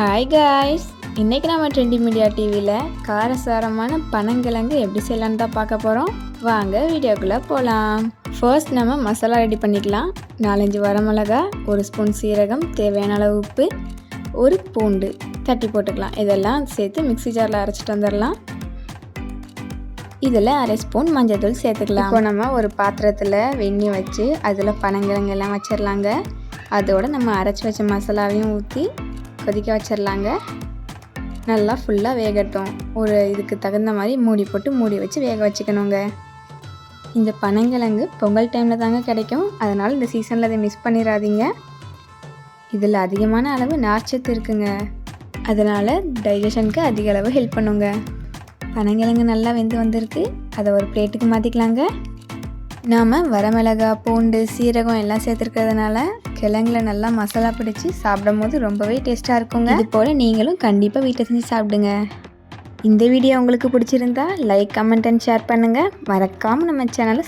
Hi guys, இன்றைக்கி நம்ம trendy media டிவியில் காரசாரமான பனங்கிழங்கு எப்படி செய்யலான்னு தான் பார்க்க போகிறோம். வாங்க வீடியோக்குள்ளே போகலாம். ஃபர்ஸ்ட் நம்ம மசாலா ரெடி பண்ணிக்கலாம். 4-5 வரமிளகா, 1 ஸ்பூன் சீரகம், தேவையான அளவு உப்பு, 1 பூண்டு தட்டி போட்டுக்கலாம். இதெல்லாம் சேர்த்து மிக்ஸி ஜாரில் அரைச்சிட்டு வந்துடலாம். இதில் 1/2 ஸ்பூன் மஞ்சள் தூள் சேர்த்துக்கலாம். இப்போ நம்ம ஒரு பாத்திரத்தில் வெந்நீர் வச்சு அதில் பனங்கிழங்கு எல்லாம் வச்சிடலாங்க. அதோடு நம்ம அரைச்சி வச்ச மசாலாவையும் ஊற்றி கொதிக்க வச்சிடலாங்க. நல்லா ஃபுல்லாக வேகட்டும். இதுக்கு தகுந்த மாதிரி மூடி வச்சு வேக வச்சுக்கணுங்க. இந்த பனங்கிழங்கு பொங்கல் டைமில் தாங்க கிடைக்கும். அதனால் இந்த சீசனில் அதை மிஸ் பண்ணிடாதீங்க. இதில் அதிகமான அளவு நார்ச்சத்து இருக்குங்க. அதனால் டைஜஷனுக்கு அதிக அளவு ஹெல்ப் பண்ணுங்க. பனங்கிழங்கு நல்லா வெந்து வந்திருக்கு. அதை ஒரு பிளேட்டுக்கு மாற்றிக்கலாங்க. நாம் வரமிளகா, பூண்டு, சீரகம் எல்லாம் சேர்த்துருக்கிறதுனால கிழங்குல நல்லா மசாலா பிடிச்சி சாப்பிடும் போது ரொம்பவே டேஸ்ட்டாக இருக்குங்க. இது போல் நீங்களும் கண்டிப்பாக வீட்டில் செஞ்சு சாப்பிடுங்க. இந்த வீடியோ உங்களுக்கு பிடிச்சிருந்தா லைக், கமெண்ட் அண்ட் ஷேர் பண்ணுங்கள். மறக்காமல் நம்ம சேனலை